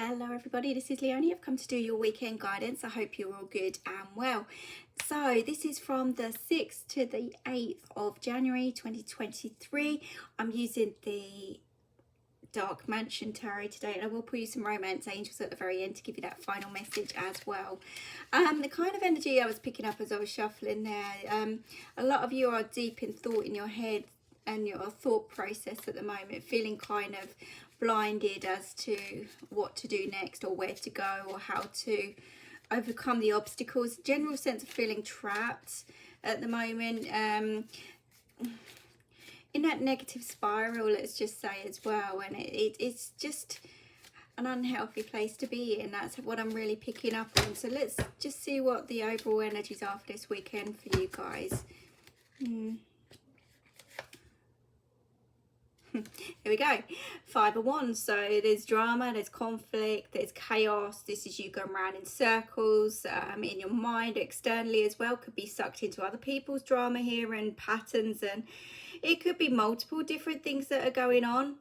Hello everybody, this is Leonie. I've come to do your weekend guidance. I hope you're all good and well. So this is from the 6th to the 8th of January 2023. I'm using the Dark Mansion Tarot today, and I will put you some Romance Angels at the very end to give you that final message as well. The kind of energy I was picking up as I was shuffling there, a lot of you are deep in thought in your head and your thought process at the moment, feeling kind of blinded as to what to do next or where to go or how to overcome the obstacles. General sense of feeling trapped at the moment, in that negative spiral, let's just say, as well, and it's just an unhealthy place to be in. That's what I'm really picking up on. So let's just see what the overall energies are for this weekend for you guys. Here we go. 5 of Wands. So there's drama, there's conflict, there's chaos. This is you going around in circles, in your mind, externally as well. Could be sucked into other people's drama here and patterns, and it could be multiple different things that are going on.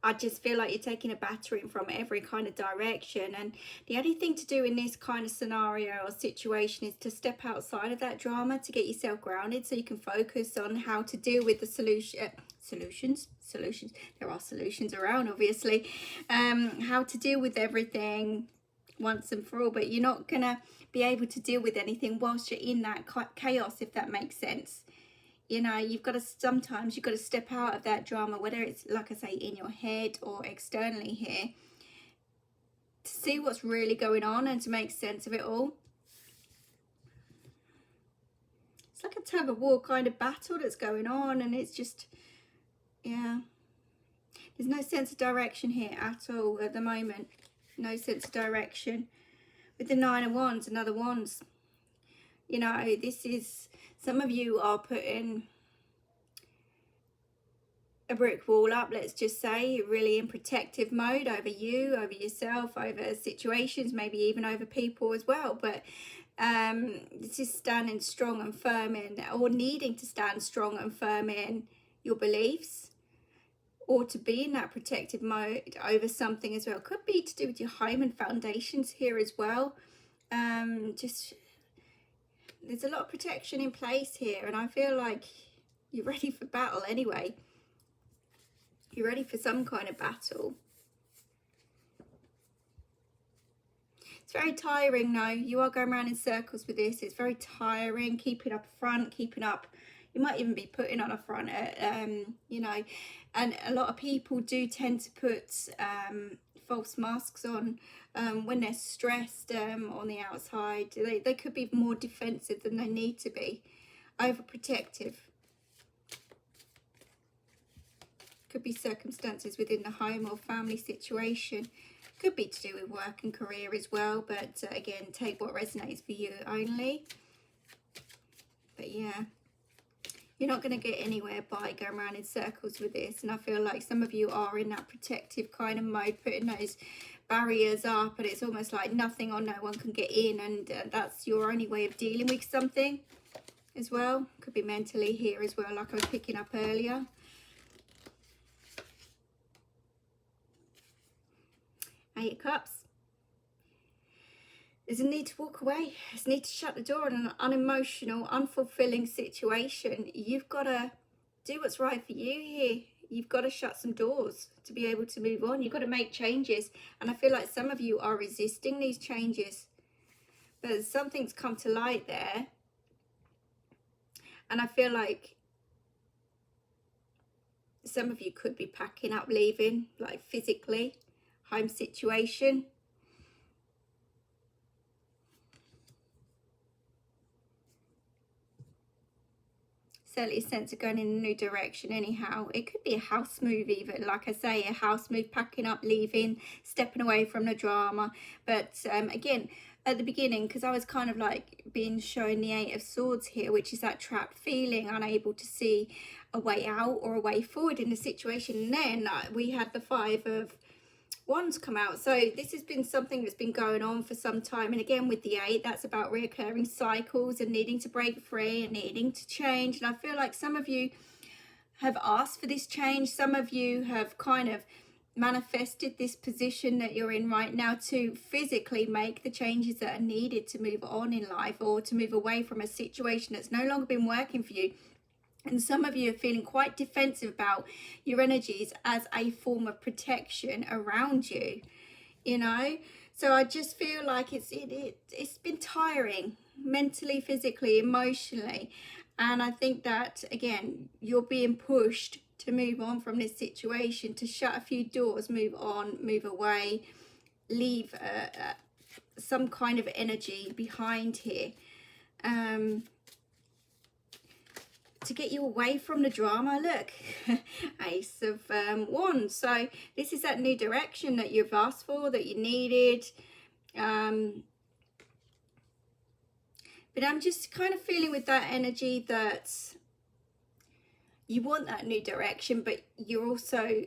I just feel like you're taking a battering from every kind of direction, and the only thing to do in this kind of scenario or situation is to step outside of that drama to get yourself grounded so you can focus on how to deal with the solutions. There are solutions around, obviously. How to deal with everything once and for all, but you're not gonna be able to deal with anything whilst you're in that chaos, if that makes sense. You know, sometimes you've got to step out of that drama, whether it's, like I say, in your head or externally here, to see what's really going on and to make sense of it all. It's like a tug of war kind of battle that's going on, and it's just, yeah. There's no sense of direction here at all at the moment. No sense of direction. With the 9 of Wands, another Wands. You know, this is, some of you are putting a brick wall up, let's just say, really in protective mode over you, over yourself, over situations, maybe even over people as well. But this is standing strong and firm in, or needing to stand strong and firm in your beliefs, or to be in that protective mode over something as well. Could be to do with your home and foundations here as well. Just, there's a lot of protection in place here, and I feel like you're ready for battle anyway. You're ready for some kind of battle. It's very tiring now. You are going around in circles with this. It's very tiring, keeping up a front, keeping up. You might even be putting on a front, you know, and a lot of people do tend to put false masks on when they're stressed on the outside. They could be more defensive than they need to be, overprotective. Could be circumstances within the home or family situation. Could be to do with work and career as well, but again, take what resonates for you only. But yeah, you're not going to get anywhere by going around in circles with this, and I feel like some of you are in that protective kind of mode, putting those barriers up, and it's almost like nothing or no one can get in, and that's your only way of dealing with something as well. Could be mentally here as well, like I was picking up earlier. Eight of Cups. There's a need to walk away. There's a need to shut the door on an unemotional, unfulfilling situation. You've got to do what's right for you here. You've got to shut some doors to be able to move on. You've got to make changes. And I feel like some of you are resisting these changes. But something's come to light there. And I feel like some of you could be packing up, leaving, like physically. Home situation. Certainly a sense of going in a new direction anyhow. It could be a house move even, like I say, a house move, packing up, leaving, stepping away from the drama. But again, at the beginning, because I was kind of like being shown the 8 of Swords here, which is that trapped feeling, unable to see a way out or a way forward in the situation. And then we had the 5 of Wands come out. So this has been something that's been going on for some time, and again with the 8, that's about reoccurring cycles and needing to break free and needing to change. And I feel like some of you have asked for this change. Some of you have kind of manifested this position that you're in right now to physically make the changes that are needed to move on in life, or to move away from a situation that's no longer been working for you. And some of you are feeling quite defensive about your energies as a form of protection around you, you know. So I just feel like it's been tiring, mentally, physically, emotionally. And I think that, again, you're being pushed to move on from this situation, to shut a few doors, move on, move away, leave some kind of energy behind here. To get you away from the drama. Look, Ace of Wands. So this is that new direction that you've asked for, that you needed. But I'm just kind of feeling with that energy that you want that new direction, but you're also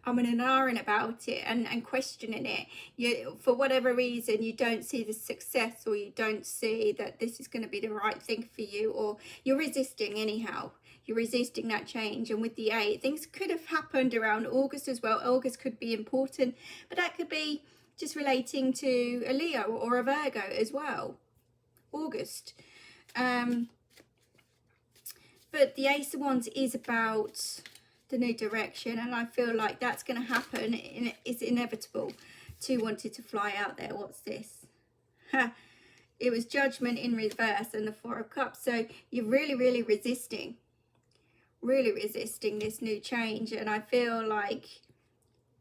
and ahhing about it and questioning it. You, for whatever reason, you don't see the success, or you don't see that this is going to be the right thing for you, or you're resisting anyhow. You're resisting that change. And with the 8, things could have happened around August as well. August could be important, but that could be just relating to a Leo or a Virgo as well. August. But the Ace of Wands is about the new direction, and I feel like that's going to happen. It's inevitable. 2 wanted to fly out there. What's this? It was Judgment in reverse and the 4 of Cups. So you're really resisting this new change, and I feel like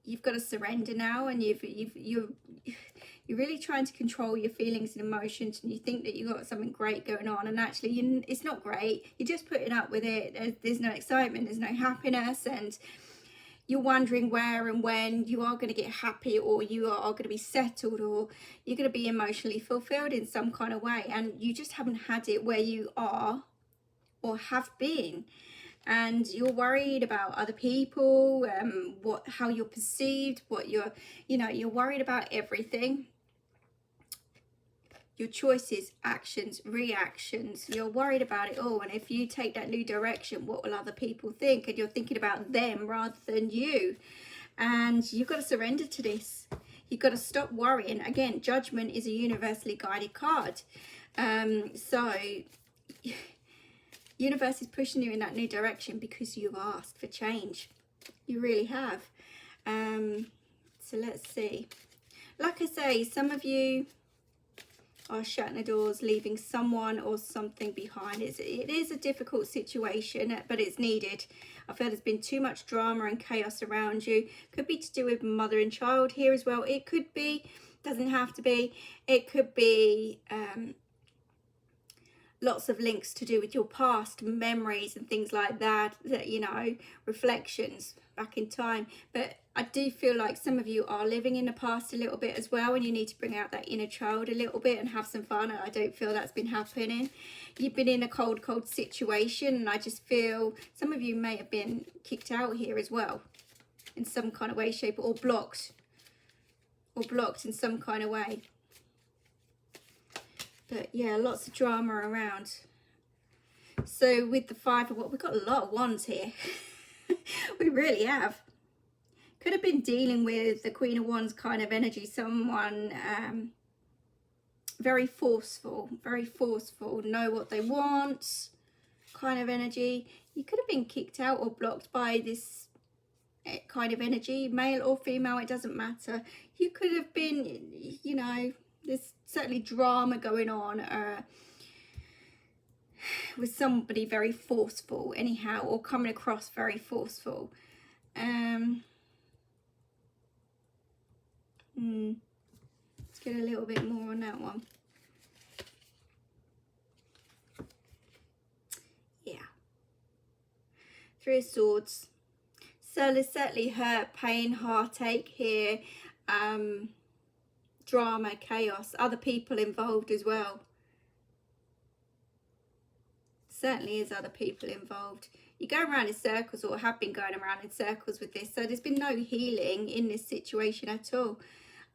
you've got to surrender now, and you're really trying to control your feelings and emotions, and you think that you've got something great going on, and actually it's not great. You're just putting up with it. There's no excitement, there's no happiness, and you're wondering where and when you are going to get happy, or you are going to be settled, or you're going to be emotionally fulfilled in some kind of way, and you just haven't had it where you are or have been. And you're worried about other people, how you're perceived, you're worried about everything. Your choices, actions, reactions, you're worried about it all. And if you take that new direction, what will other people think? And you're thinking about them rather than you. And you've got to surrender to this. You've got to stop worrying. Again, Judgment is a universally guided card. So universe is pushing you in that new direction because you've asked for change. You really have. So let's see. Like I say, some of you are shutting the doors, leaving someone or something behind. It is a difficult situation, but it's needed. I feel there's been too much drama and chaos around you. Could be to do with mother and child here as well. It could be, doesn't have to be. It could be lots of links to do with your past, memories and things like that, reflections back in time. But I do feel like some of you are living in the past a little bit as well, and you need to bring out that inner child a little bit and have some fun. And I don't feel that's been happening. You've been in a cold situation, and I just feel some of you may have been kicked out here as well in some kind of way, shape, or blocked in some kind of way. But yeah, lots of drama around. So with the 5 of what, we've got a lot of wands here. We really have. Could have been dealing with the Queen of Wands kind of energy. Someone very forceful, know what they want kind of energy. You could have been kicked out or blocked by this kind of energy, male or female, it doesn't matter. You could have been, there's certainly drama going on with somebody very forceful anyhow, or coming across very forceful. Let's get a little bit more on that one. Yeah. 3 of Swords. So there's certainly hurt, pain, heartache here. Drama, chaos, other people involved as well. Certainly is other people involved. You're going around in circles, or have been going around in circles with this. So there's been no healing in this situation at all.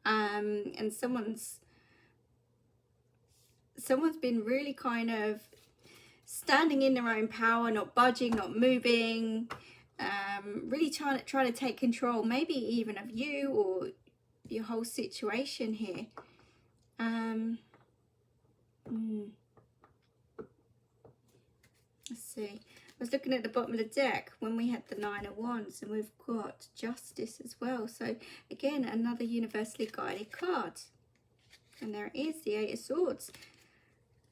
And someone's been really kind of standing in their own power, not budging, not moving. really trying to take control, maybe even of you or your whole situation here. Let's see. I was looking at the bottom of the deck when we had the Nine of Wands, and we've got Justice as well. So again, another universally guided card. And there it is, the Eight of Swords.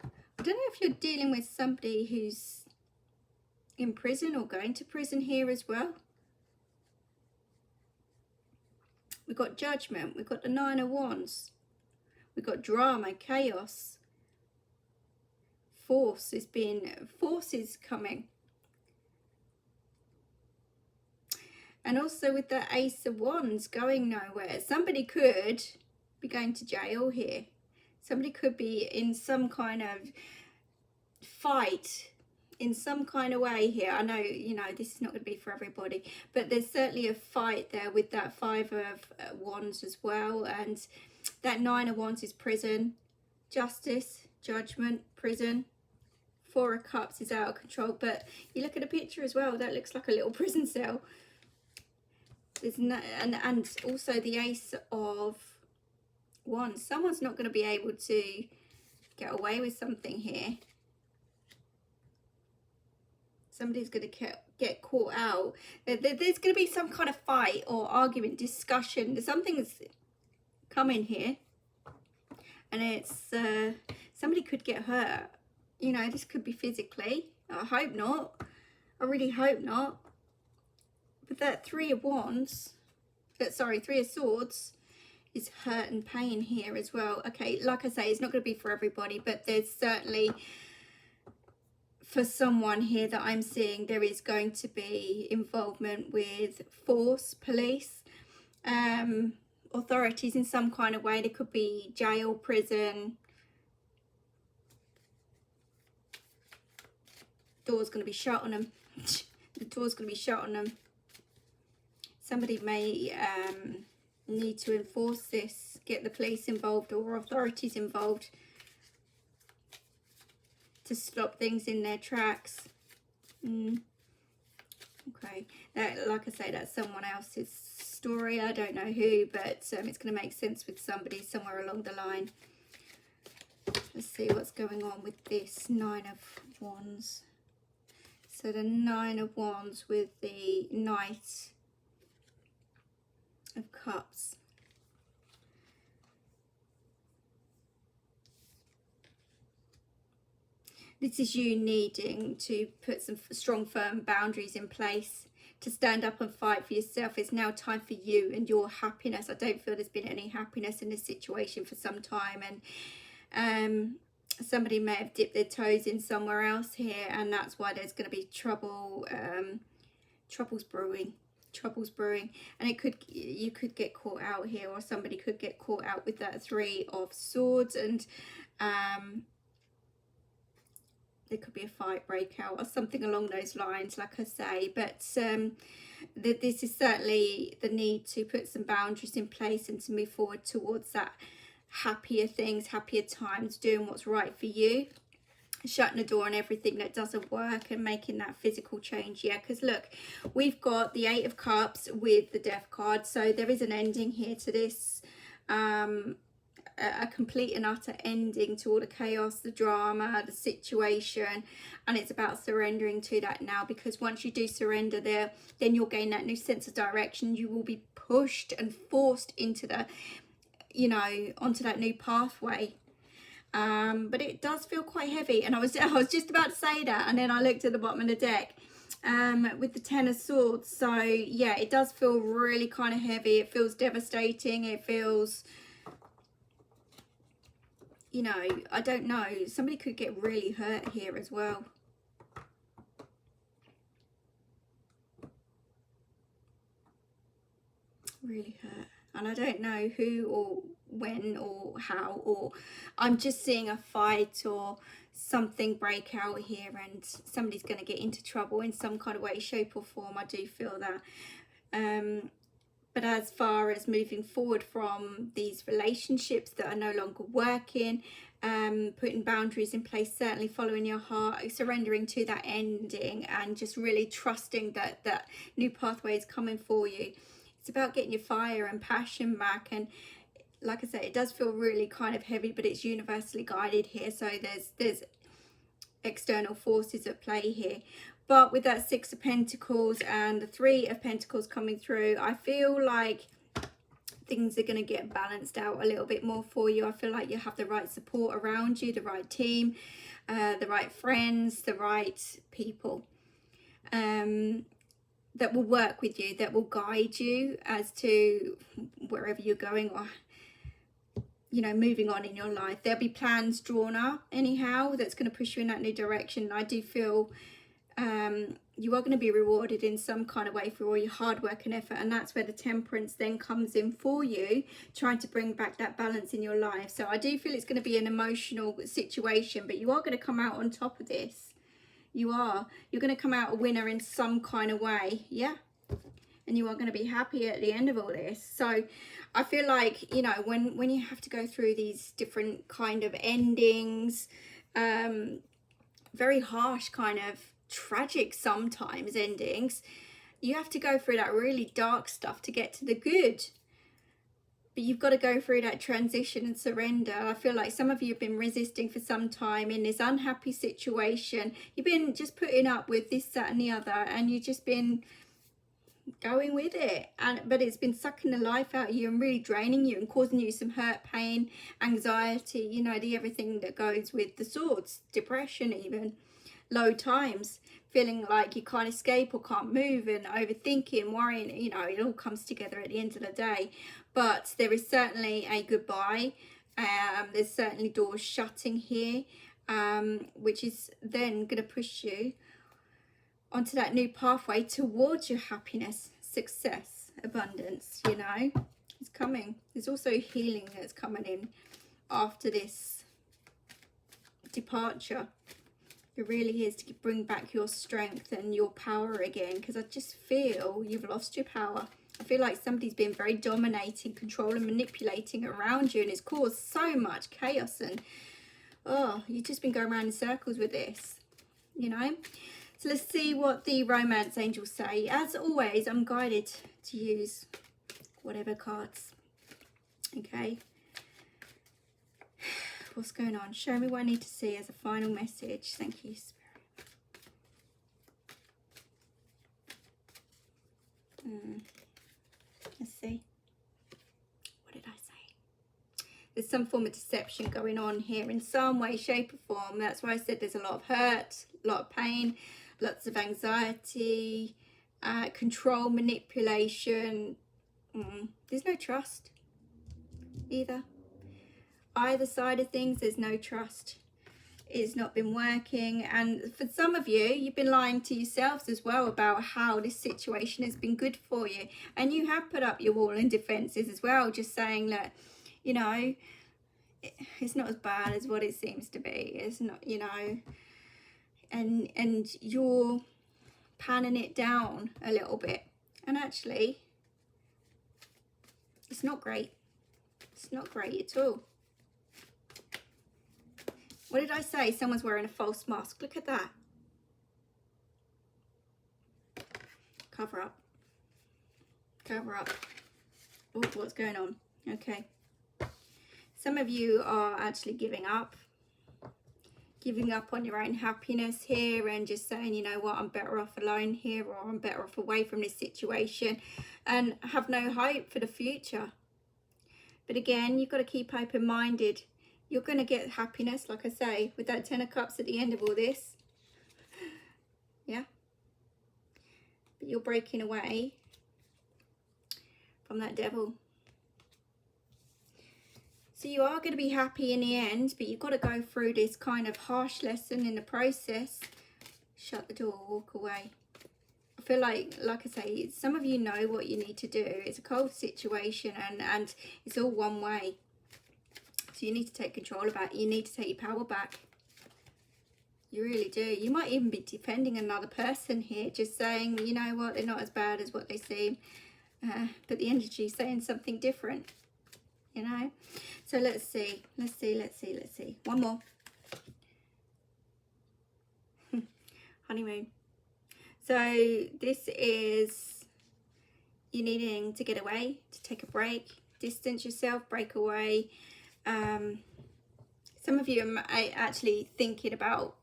I don't know if you're dealing with somebody who's in prison or going to prison here as well. We've got Judgment. We've got the Nine of Wands. We've got drama, chaos. Forces coming. And also with the Ace of Wands going nowhere. Somebody could be going to jail here. Somebody could be in some kind of fight in some kind of way here. I know, you know, this is not going to be for everybody, but there's certainly a fight there with that Five of Wands as well. And that Nine of Wands is prison, Justice, Judgment, prison. Four of Cups is out of control, but you look at a picture as well, that looks like a little prison cell. There's no, and also the Ace of Wands. Someone's not going to be able to get away with something here. Somebody's going to get caught out. There's going to be some kind of fight or argument, discussion. Something's coming here, and it's somebody could get hurt. You know, this could be physically. I hope not. I really hope not. But that Three of Wands, Three of Swords is hurt and pain here as well. Okay, like I say, it's not going to be for everybody, but there's certainly, for someone here that I'm seeing, there is going to be involvement with force, police, authorities in some kind of way. There could be jail, prison. Door's going to be shut on them. The door's going to be shut on them. Somebody may need to enforce this, get the police involved or authorities involved to stop things in their tracks. Okay, that, like I say, that's someone else's story. I don't know who, but it's going to make sense with somebody somewhere along the line. Let's see what's going on with this Nine of Wands. So the Nine of Wands with the Knight of Cups. This is you needing to put some strong, firm boundaries in place to stand up and fight for yourself. It's now time for you and your happiness. I don't feel there's been any happiness in this situation for some time, and somebody may have dipped their toes in somewhere else here, and that's why there's going to be trouble. Trouble's brewing, and you could get caught out here, or somebody could get caught out with that Three of Swords, and there could be a fight breakout or something along those lines, like I say. But this is certainly the need to put some boundaries in place and to move forward towards that happier things, happier times, doing what's right for you, shutting the door on everything that doesn't work and making that physical change. Yeah, because look, we've got the Eight of Cups with the Death card, so there is an ending here to this, a complete and utter ending to all the chaos, the drama, the situation, and it's about surrendering to that now, because once you do surrender there, then you'll gain that new sense of direction. You will be pushed and forced into the, you know, onto that new pathway. But it does feel quite heavy, and I was just about to say that, and then I looked at the bottom of the deck with the Ten of Swords. So yeah, it does feel really kind of heavy. It feels devastating. It feels, you know, I don't know, somebody could get really hurt here as well. Really hurt. And I don't know who or when or how, or I'm just seeing a fight or something break out here, and somebody's going to get into trouble in some kind of way, shape or form. I do feel that. But as far as moving forward from these relationships that are no longer working, putting boundaries in place, certainly following your heart, surrendering to that ending, and just really trusting that that new pathway is coming for you. It's about getting your fire and passion back. And like I say, it does feel really kind of heavy, but it's universally guided here. So there's external forces at play here. But with that Six of Pentacles and the Three of Pentacles coming through, I feel like things are going to get balanced out a little bit more for you. I feel like you have the right support around you, the right team, the right friends, the right people that will work with you, that will guide you as to wherever you're going, or you know, moving on in your life. There'll be plans drawn up anyhow that's going to push you in that new direction. I do feel you are going to be rewarded in some kind of way for all your hard work and effort, and that's where the Temperance then comes in for you, trying to bring back that balance in your life. So I do feel it's going to be an emotional situation, but you are going to come out on top of this. You're going to come out a winner in some kind of way, yeah, and you are going to be happy at the end of all this. So I feel like, you know, when you have to go through these different kind of endings, very harsh kind of tragic sometimes endings, you have to go through that really dark stuff to get to the good. But you've got to go through that transition and surrender. I feel like some of you have been resisting for some time in this unhappy situation. You've been just putting up with this, that and the other, and you've just been going with it, but it's been sucking the life out of you and really draining you and causing you some hurt, pain, anxiety, you know, the everything that goes with the swords, depression, even low times, feeling like you can't escape or can't move, and overthinking, worrying. You know, it all comes together at the end of the day. But there is certainly a goodbye. There's certainly doors shutting here, which is then going to push you onto that new pathway towards your happiness, success, abundance. You know, it's coming. There's also healing that's coming in after this departure. It really is to bring back your strength and your power again, because I just feel you've lost your power. I feel like somebody's been very dominating, controlling, manipulating around you, and it's caused so much chaos, and oh, you've just been going around in circles with this, you know. So let's see what the romance angels say. As always, I'm guided to use whatever cards. Okay. What's going on? Show me what I need to see as a final message. Thank you, Spirit. Let's see. What did I say? There's some form of deception going on here in some way, shape or form. That's why I said there's a lot of hurt, a lot of pain, lots of anxiety, control, manipulation. There's no trust either. Either side of things, there's no trust. It's not been working, and for some of you, you've been lying to yourselves as well about how this situation has been good for you, and you have put up your wall and defenses as well, just saying that, you know, it's not as bad as what it seems to be. It's not, you know, and you're panning it down a little bit, and actually it's not great. It's not great at all. What did I say? Someone's wearing a false mask. Look at that. Cover up. Cover up. Oh, what's going on? Okay. Some of you are actually giving up. Giving up on your own happiness here and just saying, you know what, I'm better off alone here, or I'm better off away from this situation, and have no hope for the future. But again, you've got to keep open-minded. You're going to get happiness, like I say, with that Ten of Cups at the end of all this. Yeah. But you're breaking away from that devil. So you are going to be happy in the end, but you've got to go through this kind of harsh lesson in the process. Shut the door, walk away. I feel like I say, some of you know what you need to do. It's a cold situation, and it's all one way. So you need to take control of that. You need to take your power back. You really do. You might even be defending another person here, just saying, you know what, they're not as bad as what they seem. but the energy is saying something different, you know. So let's see. One more. Honeymoon. So this is you needing to get away, to take a break, distance yourself, break away. Some of you are actually thinking about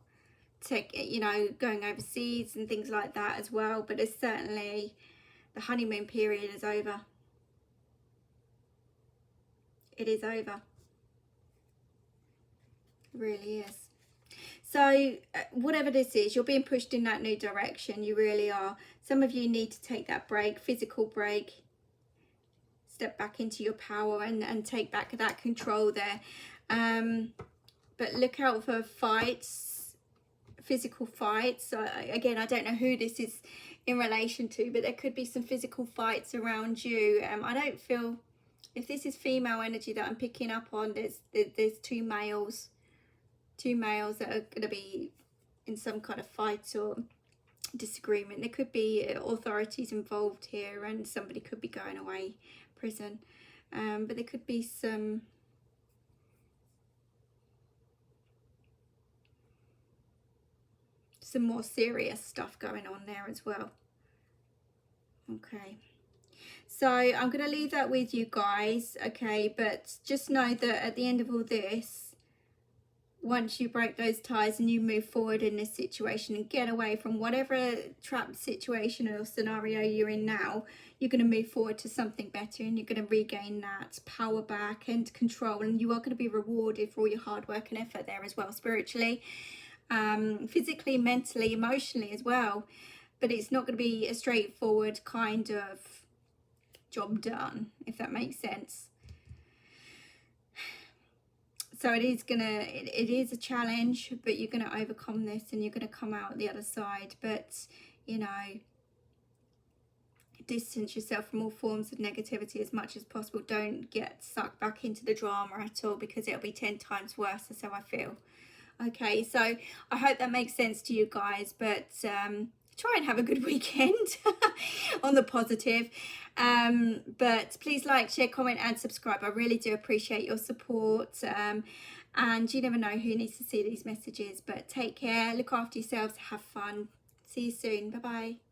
going overseas and things like that as well, but it's certainly the honeymoon period is over. It is over. It really is. So whatever this is, you're being pushed in that new direction. You really are. Some of you need to take that break, physical break, step back into your power and take back that control there. But look out for fights, physical fights. Again, I don't know who this is in relation to, but there could be some physical fights around you. I don't feel, if this is female energy that I'm picking up on, there's two males that are going to be in some kind of fight or disagreement. There could be authorities involved here, and somebody could be going away prison, but there could be some more serious stuff going on there as well. Okay, so I'm going to leave that with you guys. Okay, but just know that at the end of all this, once you break those ties and you move forward in this situation and get away from whatever trapped situation or scenario you're in now, you're going to move forward to something better, and you're going to regain that power back and control, and you are going to be rewarded for all your hard work and effort there as well, spiritually, physically, mentally, emotionally as well. But it's not going to be a straightforward kind of job done, if that makes sense. So it is a challenge, but you're going to overcome this and you're going to come out the other side. But, you know, distance yourself from all forms of negativity as much as possible. Don't get sucked back into the drama at all, because it'll be 10 times worse. That's how I feel. Okay, so I hope that makes sense to you guys, but try and have a good weekend on the positive. But please like, share, comment and subscribe. I really do appreciate your support. And you never know who needs to see these messages. But take care, look after yourselves, have fun. See you soon. Bye bye.